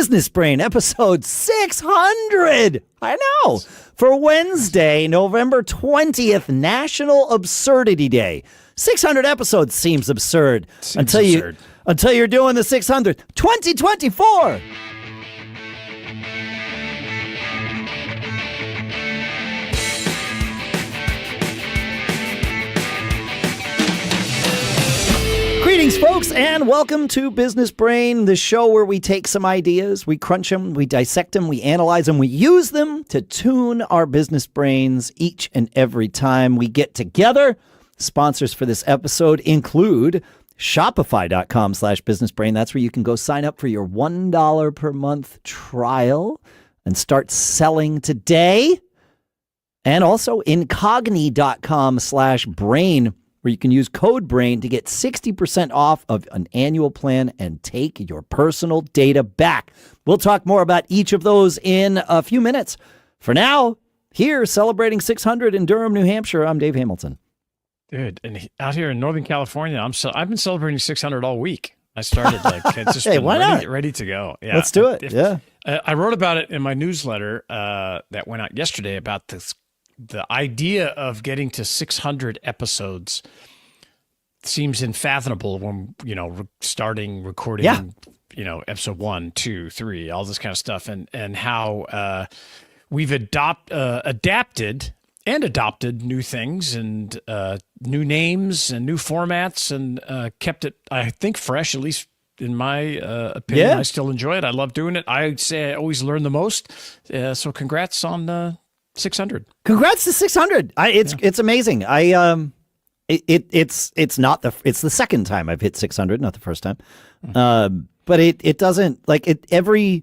Business Brain, episode 600. I know. For Wednesday, November 20th, National Absurdity Day. 600 episodes seems absurd until you're doing the 600th. 2024. Greetings, folks, and welcome to Business Brain, the show where we take some ideas, we crunch them, we dissect them, we analyze them, we use them to tune our business brains each and every time we get together. Sponsors for this episode include Shopify.com/businessbrain. That's where you can go sign up for your $1 per month trial and start selling today. And also Incogni.com/brain, where you can use code BRAIN to get 60% off of an annual plan and take your personal data back. We'll talk more about each of those in a few minutes. For now, here celebrating 600 in Durham, New Hampshire, I'm Dave Hamilton. Dude, and out here in Northern California, I've been celebrating 600 all week. I started it's just hey, why not? Ready to go. Yeah, let's do it. I wrote about it in my newsletter that went out yesterday about this. The idea of getting to 600 episodes seems unfathomable when, starting recording, episode 1, 2, 3, all this kind of stuff, and how we've adapted new things and new names and new formats and kept it, I think, fresh, at least in my opinion. Yeah. I still enjoy it. I love doing it. I say I always learn the most. So congrats on 600. Congrats to 600. It's amazing. It's the second time I've hit 600, not the first time. But it doesn't every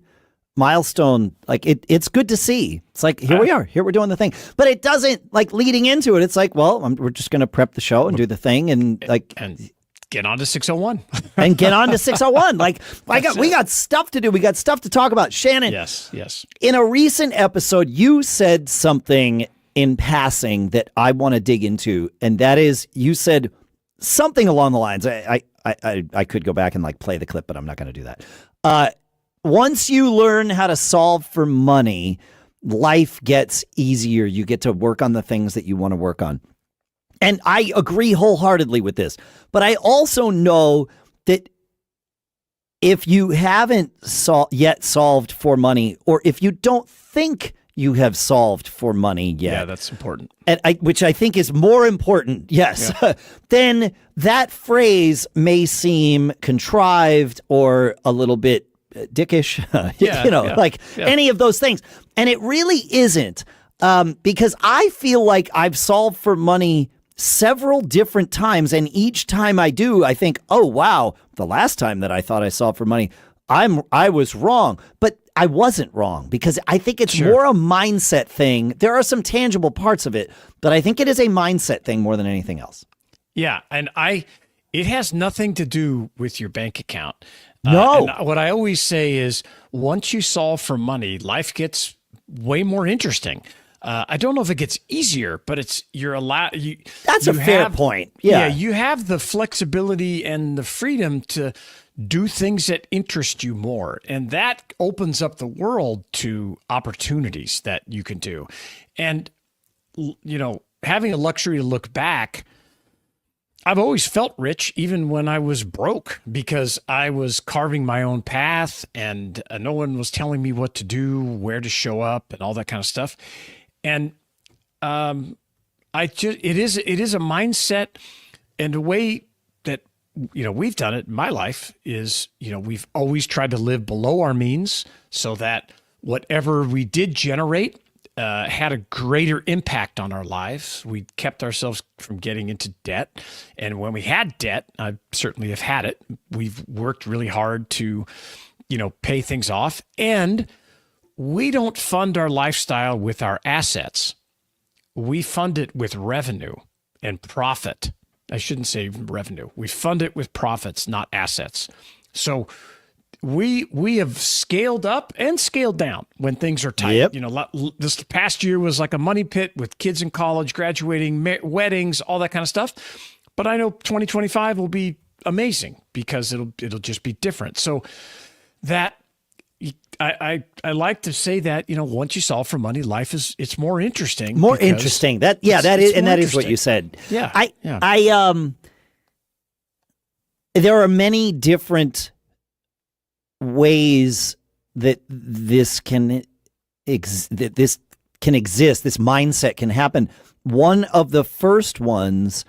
milestone, it's good to see. It's like, here we are, here we're doing the thing, but it doesn't leading into it. It's like, well, we're just going to prep the show and do the thing and get on to 601 and get on to 601. We got stuff to do. We got stuff to talk about. Shannon. Yes. In a recent episode, you said something in passing that I want to dig into. And that is, you said something along the lines. I could go back and play the clip, but I'm not going to do that. Once you learn how to solve for money, life gets easier. You get to work on the things that you want to work on. And I agree wholeheartedly with this. But I also know that if you haven't yet solved for money, or if you don't think you have solved for money yet. Yeah, that's important. And which I think is more important, yes. Yeah. Then that phrase may seem contrived or a little bit dickish, any of those things. And it really isn't, because I feel like I've solved for money several different times, and each time I do, I think, oh wow, the last time that I thought I solved for money, I was wrong. But I wasn't wrong, because I think it's more a mindset thing. There are some tangible parts of it, but I think it is a mindset thing more than anything else. Yeah, and it has nothing to do with your bank account. No. And what I always say is, once you solve for money, life gets way more interesting. I don't know if it gets easier, but that's a fair point. Yeah, you have the flexibility and the freedom to do things that interest you more, and that opens up the world to opportunities that you can do. And having a luxury to look back, I've always felt rich, even when I was broke, because I was carving my own path, and no one was telling me what to do, where to show up, and all that kind of stuff. And it is a mindset, and the way that we've done it in my life is we've always tried to live below our means, so that whatever we did generate had a greater impact on our lives. We kept ourselves from getting into debt, and when we had debt, I certainly have had it. We've worked really hard to pay things off, and we don't fund our lifestyle with our assets. We fund it with revenue and profit. I shouldn't say revenue. We fund it with profits, not assets. So we have scaled up and scaled down when things are tight. Yep. This past year was like a money pit with kids in college, graduating, weddings, all that kind of stuff. But I know 2025 will be amazing because it'll just be different. So that I like to say that, once you solve for money, it's more interesting. More interesting. That is what you said. Yeah. There are many different ways that this can exist. This mindset can happen. One of the first ones,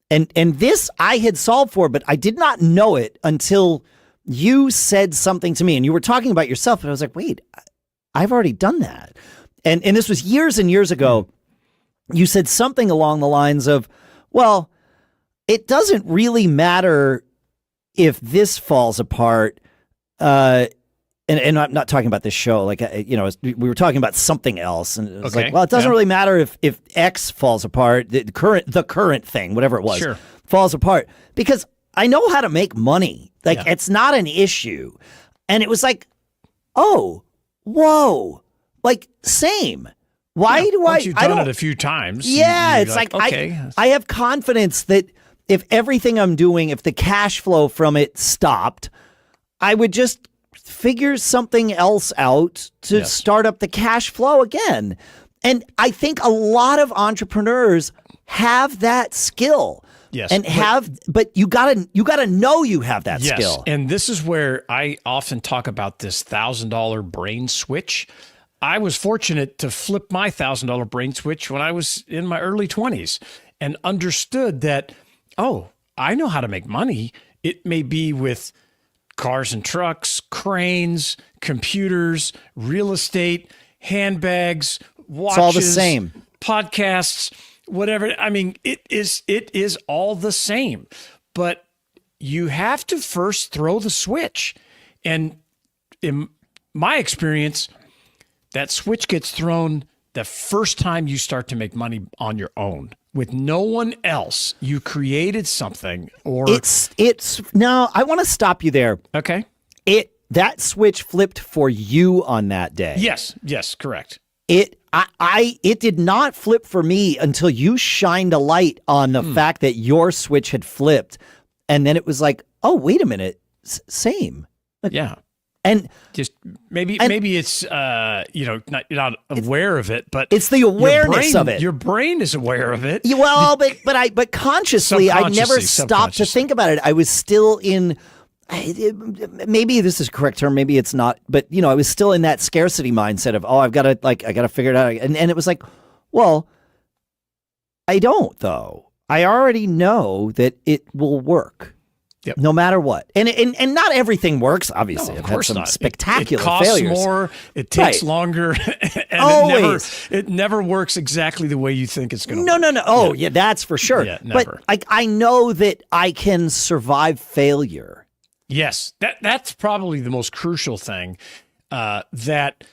and this I had solved for, but I did not know it until you said something to me, and you were talking about yourself, and I was like, wait, I've already done that. And this was years and years ago. You said something along the lines of, well, it doesn't really matter if this falls apart. And I'm not talking about this show. Like, we were talking about something else. And it was like, well, it doesn't really matter if X falls apart, the current thing, whatever it was, falls apart, because I know how to make money. Like, it's not an issue. And it was like, oh, whoa, like, same. Why do once you've done it a few times. Yeah, it's like okay. I have confidence that if everything I'm doing, if the cash flow from it stopped, I would just figure something else out to start up the cash flow again. And I think a lot of entrepreneurs have that skill. Yes, but you gotta know you have that skill. And this is where I often talk about this $1,000 brain switch. I was fortunate to flip my $1,000 brain switch when I was in my early 20s and understood that, oh, I know how to make money. It may be with cars and trucks, cranes, computers, real estate, handbags, watches, it's all the same. Podcasts, whatever. I mean, it is all the same, but you have to first throw the switch. And in my experience, that switch gets thrown the first time you start to make money on your own with no one else. You created something, or it's no, I want to stop you there. Okay. That switch flipped for you on that day. Yes, correct. It did not flip for me until you shined a light on the fact that your switch had flipped. And then it was like, oh, wait a minute. Same. Yeah. And just maybe it's you're not aware of it, but it's the awareness of it. Your brain is aware of it. Well, but consciously, I never stopped to think about it. I was still in. Maybe this is a correct term, maybe it's not, but I was still in that scarcity mindset of, I gotta figure it out, and it was like, well, I don't though. I already know that it will work. Yep. No matter what. And not everything works, obviously. No, of I've course had some not. spectacular it costs failures. More, it takes longer, and always. it never works exactly the way you think it's going to work. No. Oh, yeah, that's for sure. Yeah, never. But I know that I can survive failure. Yes, that's probably the most crucial thing, that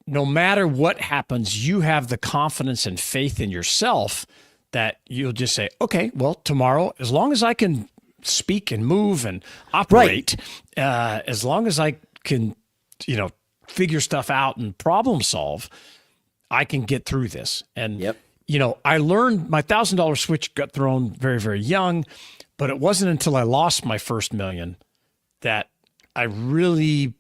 no matter what happens, you have the confidence and faith in yourself that you'll just say, okay, well, tomorrow, as long as I can speak and move and operate, as long as I can, figure stuff out and problem solve, I can get through this. And, I learned my $1,000 switch got thrown very, very young, but it wasn't until I lost my first $1 million that I really,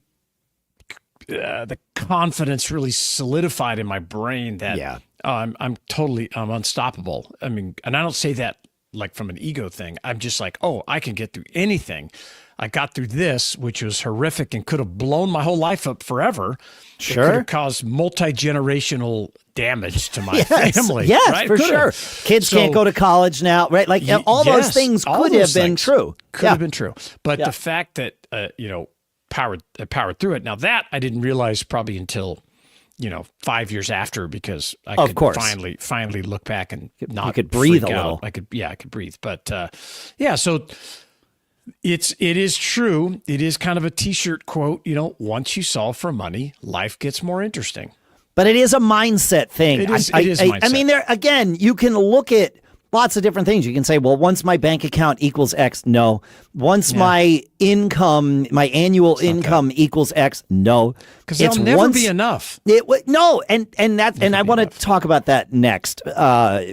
the confidence really solidified in my brain that I'm unstoppable. I mean, and I don't say that like from an ego thing. I'm just like, oh, I can get through anything. I got through this, which was horrific and could have blown my whole life up forever. Sure. It could have caused multi-generational damage to my family. Yes, right? for sure. Kids can't go to college now, right? Like all those things could have been true. Could have been true. But the fact that, powered through it. Now that I didn't realize probably until 5 years after, because I could finally look back and not you could breathe freak a out. little. I could breathe. But so it is true. It is kind of a t-shirt quote. Once you solve for money, life gets more interesting. But it is a mindset thing. It is mindset. I mean, you can look at lots of different things. You can say, well, once my bank account equals X, no. Once my income, my annual income equals X, no. Because it'll never be enough. No, and I want to talk about that next,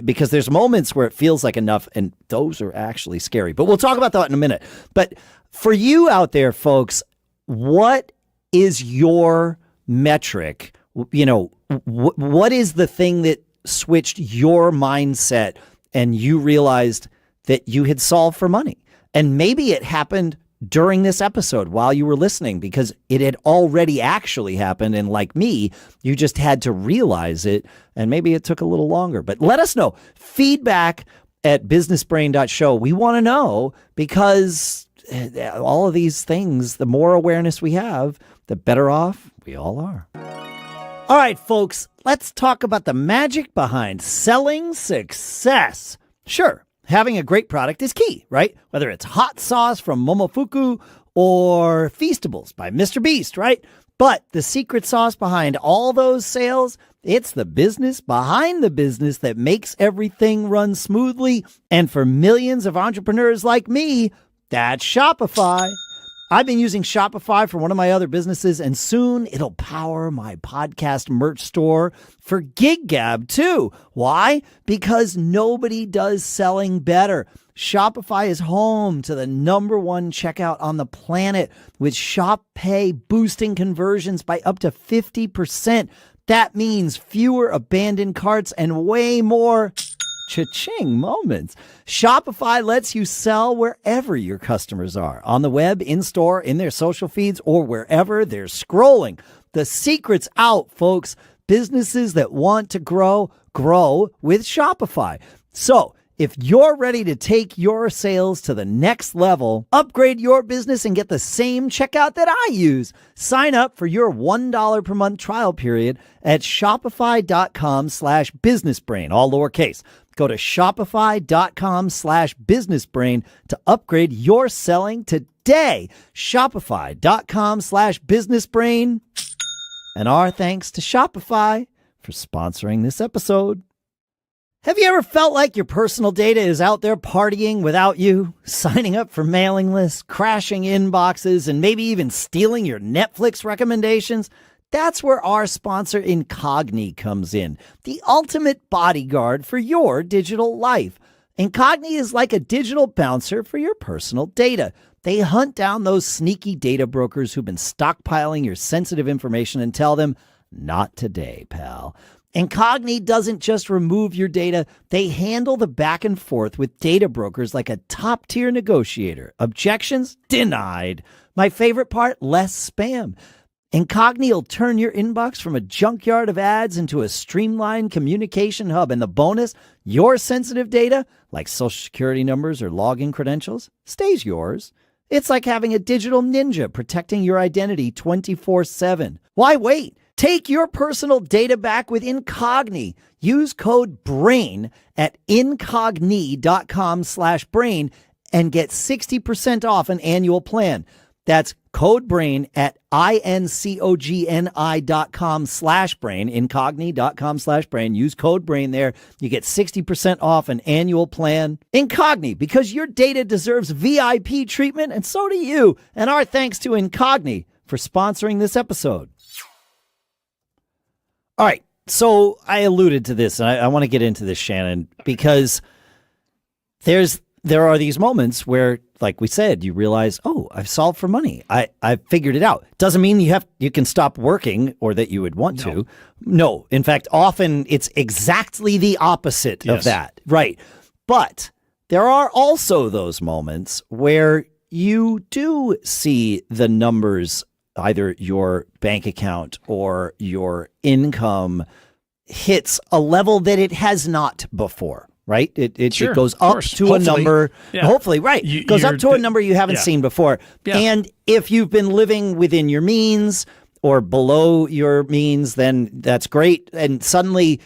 because there's moments where it feels like enough, and those are actually scary. But we'll talk about that in a minute. But for you out there, folks, what is your metric? What is the thing that switched your mindset and you realized that you had solved for money? And maybe it happened during this episode while you were listening because it had already actually happened. And like me, you just had to realize it. And maybe it took a little longer. But let us know. Feedback at businessbrain.show. We want to know because all of these things, the more awareness we have, the better off we all are. All right, folks, let's talk about the magic behind selling success. Sure, having a great product is key, right? Whether it's hot sauce from Momofuku or Feastables by Mr. Beast, right? But the secret sauce behind all those sales, it's the business behind the business that makes everything run smoothly. And for millions of entrepreneurs like me, that's Shopify. I've been using Shopify for one of my other businesses, and soon it'll power my podcast merch store for Gig Gab too. Why? Because nobody does selling better. Shopify is home to the #1 checkout on the planet with Shop Pay boosting conversions by up to 50%. That means fewer abandoned carts and way more cha-ching moments. Shopify lets you sell wherever your customers are, on the web, in-store, in their social feeds, or wherever they're scrolling. The secret's out, folks. Businesses that want to grow, grow with Shopify. So, if you're ready to take your sales to the next level, upgrade your business and get the same checkout that I use. Sign up for your $1 per month trial period at shopify.com/businessbrain, all lowercase. Go to shopify.com/businessbrain to upgrade your selling today. Shopify.com/businessbrain. And our thanks to Shopify for sponsoring this episode. Have you ever felt like your personal data is out there partying without you? Signing up for mailing lists, crashing inboxes, and maybe even stealing your Netflix recommendations? That's where our sponsor Incogni comes in, the ultimate bodyguard for your digital life. Incogni is like a digital bouncer for your personal data. They hunt down those sneaky data brokers who've been stockpiling your sensitive information and tell them, not today, pal. Incogni doesn't just remove your data, they handle the back and forth with data brokers like a top-tier negotiator. Objections? Denied. My favorite part? Less spam. Incogni will turn your inbox from a junkyard of ads into a streamlined communication hub. And the bonus, your sensitive data, like social security numbers or login credentials, stays yours. It's like having a digital ninja protecting your identity 24/7. Why wait? Take your personal data back with Incogni. Use code BRAIN at incogni.com/brain and get 60% off an annual plan. That's code BRAIN at incogni.com/brain, incogni.com/brain. Use code BRAIN there. You get 60% off an annual plan. Incogni, because your data deserves VIP treatment, and so do you. And our thanks to Incogni for sponsoring this episode. All right, so I alluded to this, and I want to get into this, Shannon, because there are these moments where, like we said, you realize, oh, I've solved for money. I've figured it out. Doesn't mean you can stop working or that you would want to. No, in fact, often it's exactly the opposite of that. Right. But there are also those moments where you do see the numbers, either your bank account or your income hits a level that it has not before. Right? It goes up to a number. Yeah. Hopefully, right. It goes up to a number you haven't seen before. Yeah. And if you've been living within your means or below your means, then that's great. And suddenly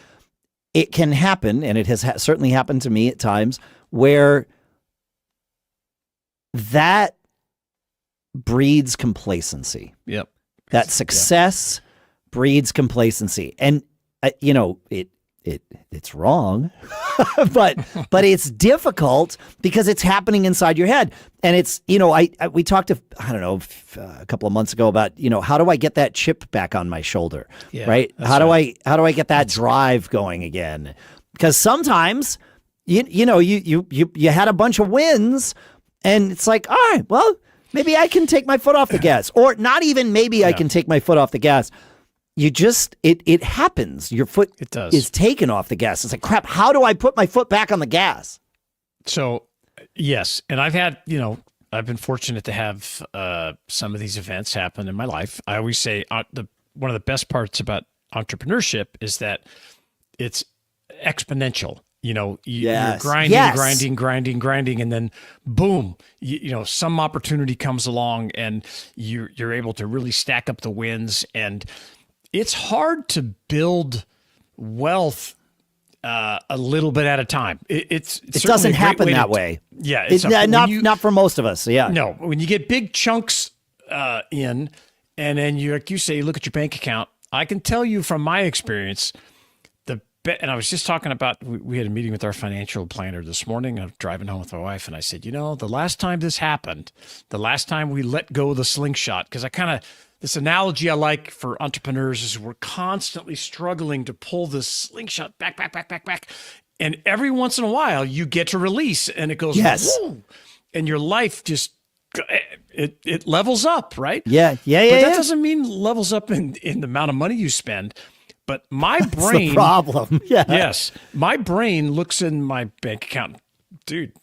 it can happen, and it has certainly happened to me at times, where that breeds complacency. Yep. That success breeds complacency. And, it's wrong, but it's difficult because it's happening inside your head. And it's, we talked a couple of months ago about, how do I get that chip back on my shoulder? Yeah, right. How do I get that drive going again? Because sometimes, you had a bunch of wins and it's like, all right, well, maybe I can take my foot off the gas, or not even maybe I can take my foot off the gas. You just, it happens. Your foot is taken off the gas. It's like, crap, how do I put my foot back on the gas? So, yes. And I've had, I've been fortunate to have some of these events happen in my life. I always say one of the best parts about entrepreneurship is that it's exponential. You're grinding, and then boom, some opportunity comes along and you're able to really stack up the wins. And it's hard to build wealth a little bit at a time. It doesn't happen that way. Yeah, it's not for most of us. Yeah, no. When you get big chunks in, and then you look at your bank account. I can tell you from my experience, and I was just talking about, we had a meeting with our financial planner this morning. I'm driving home with my wife, and I said, the last time this happened, the last time we let go of the slingshot, because this analogy I like for entrepreneurs is we're constantly struggling to pull this slingshot back. And every once in a while, you get to release, and it goes, whoa, and your life just, it levels up, right? Yeah. But that doesn't mean levels up in the amount of money you spend. But my brain, the problem. Yeah. Yes, my brain looks in my bank account, dude.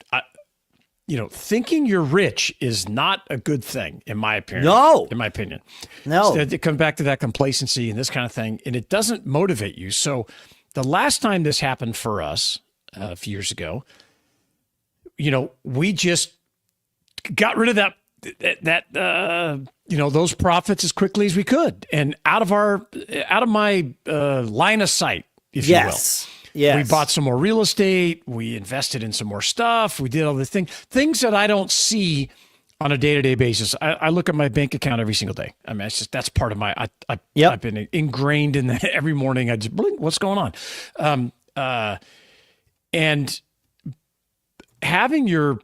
Thinking you're rich is not a good thing, in my opinion. No, in my opinion, no. So it comes back to that complacency and this kind of thing, and it doesn't motivate you. So, the last time this happened for us a few years ago, we just got rid of that those profits as quickly as we could, and out of my line of sight, if you will. Yes. We bought some more real estate. We invested in some more stuff. We did all the things that I don't see on a day-to-day basis. I look at my bank account every single day. I mean, that's part of my. I've been ingrained in that every morning. I just blink. What's going on? And having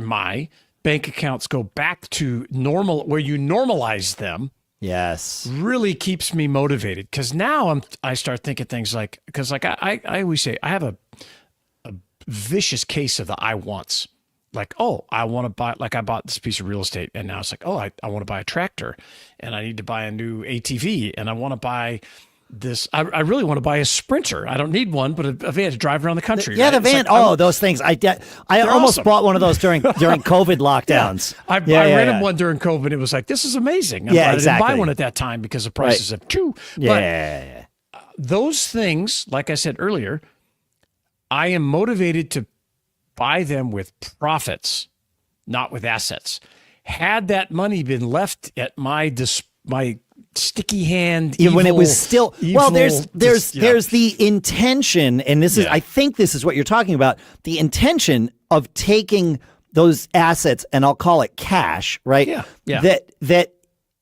my bank accounts go back to normal, where you normalize them, really keeps me motivated. Because now I start thinking things like, I always say I have a vicious case of the I wants. Like, I want to buy, I bought this piece of real estate, and now it's like, I want to buy a tractor, and I need to buy a new ATV, and I want to buy this. I really want to buy a Sprinter. I don't need one, but a van to drive around the country. The van. Those things. I almost bought one of those during COVID lockdowns. I rented one during COVID. It was like, this is amazing. I didn't buy one at that time because the prices have too. But those things, like I said earlier, I am motivated to buy them with profits, not with assets. Had that money been left at my sticky hand, when it was still there's the intention, and this is I think this is what you're talking about, the intention of taking those assets, and I'll call it cash, right? That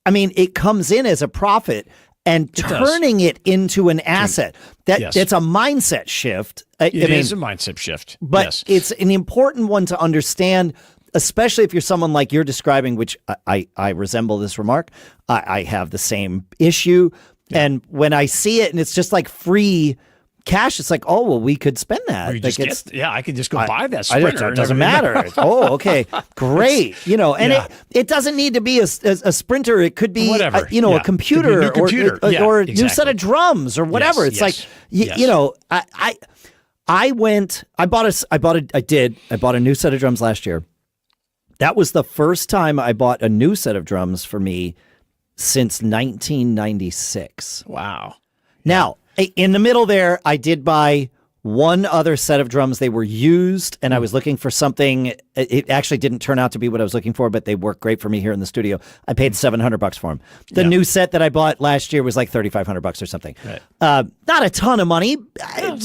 I mean, it comes in as a profit and turning it into an asset. That's a mindset shift. It is a mindset shift, but it's an important one to understand, especially if you're someone like you're describing, which I resemble this remark. I have the same issue. Yeah. And when I see it and it's just like free cash, it's like, we could spend that. I could just go buy that Sprinter. It doesn't matter. Okay, great. And it doesn't need to be a Sprinter. It could be, a computer, or a new set of drums or whatever. It's like, I bought a new set of drums last year. That was the first time I bought a new set of drums for me since 1996. Wow. Now, in the middle there, I did buy one other set of drums. They were used, and I was looking for something. It actually didn't turn out to be what I was looking for, but they work great for me here in the studio. I paid $700 for them. The new set that I bought last year was like $3,500 or something. Right. Not a ton of money,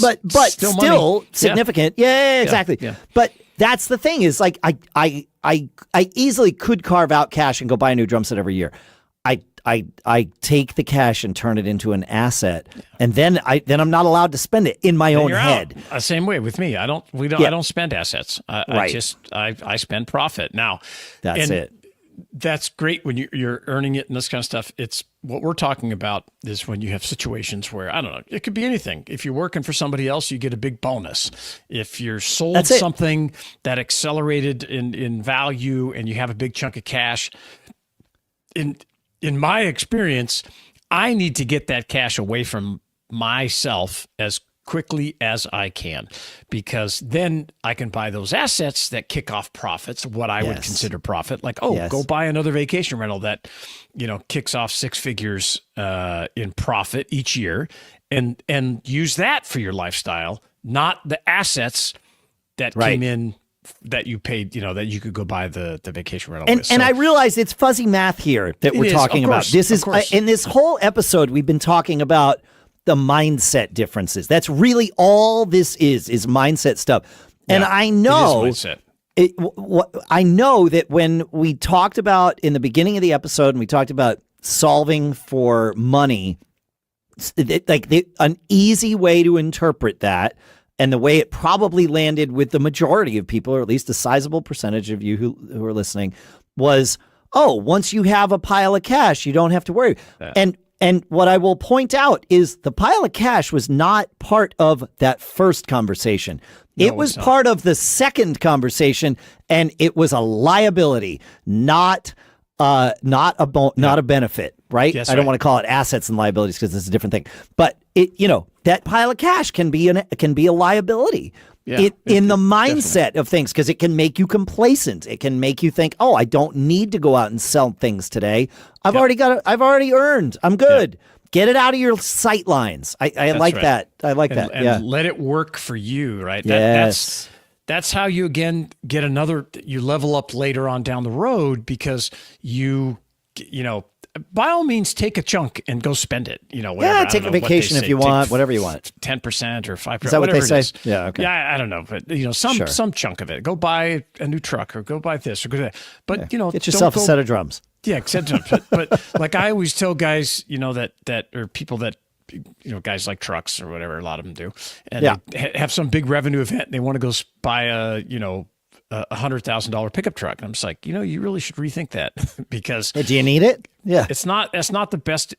but still significant. Yeah, exactly. Yeah. But that's the thing, is like I easily could carve out cash and go buy a new drum set every year. I take the cash and turn it into an asset, and then I'm not allowed to spend it in my own head. Same way with me. I don't spend assets. I spend profit. Now, that's it. that's great when you're earning it and this kind of stuff. It's what we're talking about is when you have situations where, I don't know, it could be anything. If you're working for somebody else, you get a big bonus. If you're sold something that accelerated in value and you have a big chunk of cash, in my experience, I need to get that cash away from myself as quickly as I can, because then I can buy those assets that kick off profits, what I would consider profit. Like, go buy another vacation rental that, kicks off 6 figures in profit each year, and use that for your lifestyle, not the assets that came in that you paid, that you could go buy the vacation rental with. And I realize it's fuzzy math here that we're talking about. This is in this whole episode we've been talking about the mindset differences. That's really all this is mindset stuff. And I know I know that when we talked about in the beginning of the episode, and we talked about solving for money, an easy way to interpret that, and the way it probably landed with the majority of people, or at least a sizable percentage of you who are listening, was, once you have a pile of cash, you don't have to worry. And what I will point out is the pile of cash was not part of that first conversation. No, it was part of the second conversation, and it was a liability, not a benefit, right? Yes, I don't want to call it assets and liabilities because it's a different thing. But that pile of cash can be a liability. In the mindset of things, because it can make you complacent. It can make you think, I don't need to go out and sell things today. I've already earned. I'm good. Get it out of your sight lines. I like that. I like that. And let it work for you, right? That's how you, again, get you level up later on down the road, because by all means, take a chunk and go spend it. Whatever. Take a vacation if you want, whatever you want. 10% or 5%. Is that what they say? Yeah, okay. Yeah, I don't know, but some chunk of it. Go buy a new truck, or go buy this, or go that. But get yourself a set of drums. Yeah, set of drums. But like I always tell guys, that or people that, guys like trucks or whatever, a lot of them do, and they have some big revenue event, and they want to go buy a $100,000 pickup truck. And I'm just like, you really should rethink that, because do you need it? Yeah, that's not the best.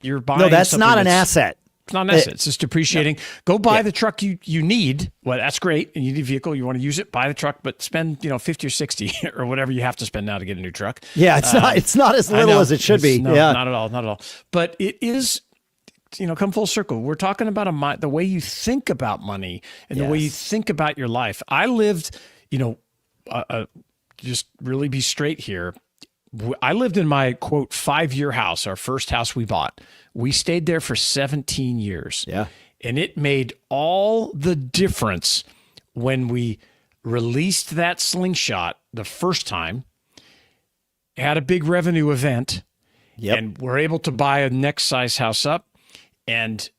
You're buying. No, that's not an asset. It's not an asset. It's just depreciating. Yeah. Go buy the truck you need. Well, that's great. And you need a vehicle. You want to use it. Buy the truck, but spend 50 or 60 or whatever you have to spend now to get a new truck. Yeah, it's not as little as it should be. No, not at all. But it is. Come full circle. We're talking about the way you think about money and the way you think about your life. I lived, just really be straight here. I lived in my, quote, 5-year house, our first house we bought. We stayed there for 17 years. Yeah. And it made all the difference when we released that slingshot the first time, had a big revenue event, and were able to buy a next size house up. And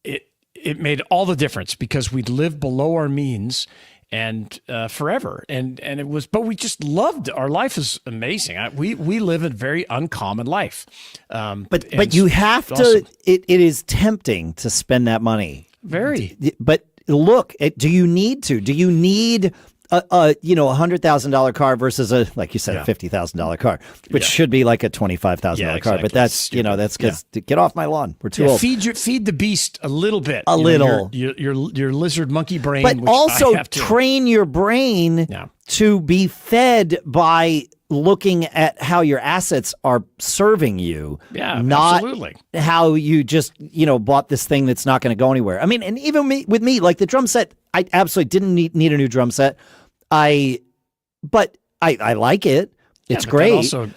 it made all the difference, because we'd lived below our means and forever, and it was, but we just loved our life. Is amazing. We live a very uncommon life. But you have to. It is tempting to spend that money. Very. But look, do you need to? Do you need a $100,000 car versus a, like you said, a $50,000 car, which should be like a $25,000 car. But that's that's because get off my lawn. We're too old. Feed the beast a little bit. Your lizard monkey brain, but also train your brain to be fed by looking at how your assets are serving you. Yeah, not absolutely. How you just bought this thing that's not going to go anywhere. I mean, and even with me, like the drum set, I absolutely didn't need a new drum set. But I like it. It's great. Also,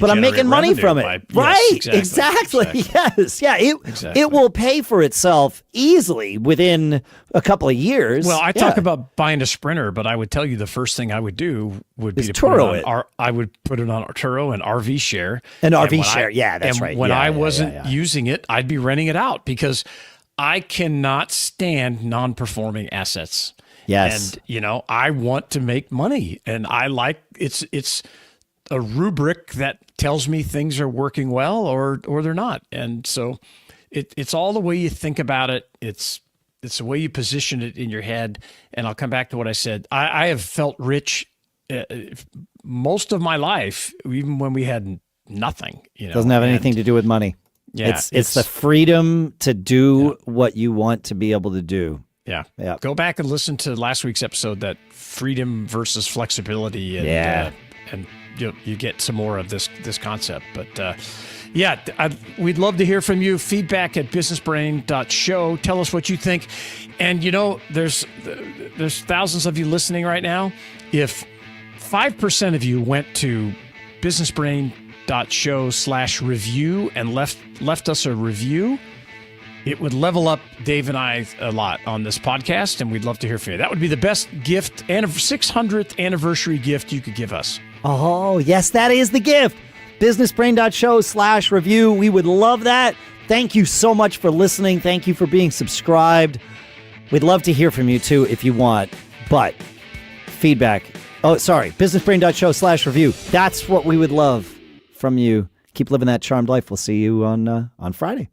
but I'm making money from it. Right. Yes, exactly. Yes. Yeah. It will pay for itself easily within a couple of years. Well, I talk about buying a Sprinter, but I would tell you the first thing I would do would be to Turo it. I would put it on Turo and RV share. That's right. When I wasn't using it, I'd be renting it out, because I cannot stand non-performing assets. Yes. And, I want to make money, and I like it's a rubric that tells me things are working well or they're not. And so it's all the way you think about it. It's the way you position it in your head. And I'll come back to what I said. I have felt rich most of my life, even when we had nothing, doesn't have anything to do with money. Yeah, it's the freedom to do what you want to be able to do. Yeah. Yeah. Go back and listen to last week's episode, that freedom versus flexibility. And, and you get some more of this concept. But we'd love to hear from you. Feedback at businessbrain.show. Tell us what you think. And, there's thousands of you listening right now. If 5% of you went to businessbrain.show/review and left us a review, it would level up Dave and I a lot on this podcast, and we'd love to hear from you. That would be the best gift, and 600th anniversary gift you could give us. Oh, yes, that is the gift. businessbrain.show/review. We would love that. Thank you so much for listening. Thank you for being subscribed. We'd love to hear from you, too, if you want. But feedback. Oh, sorry. businessbrain.show/review. That's what we would love from you. Keep living that charmed life. We'll see you on Friday.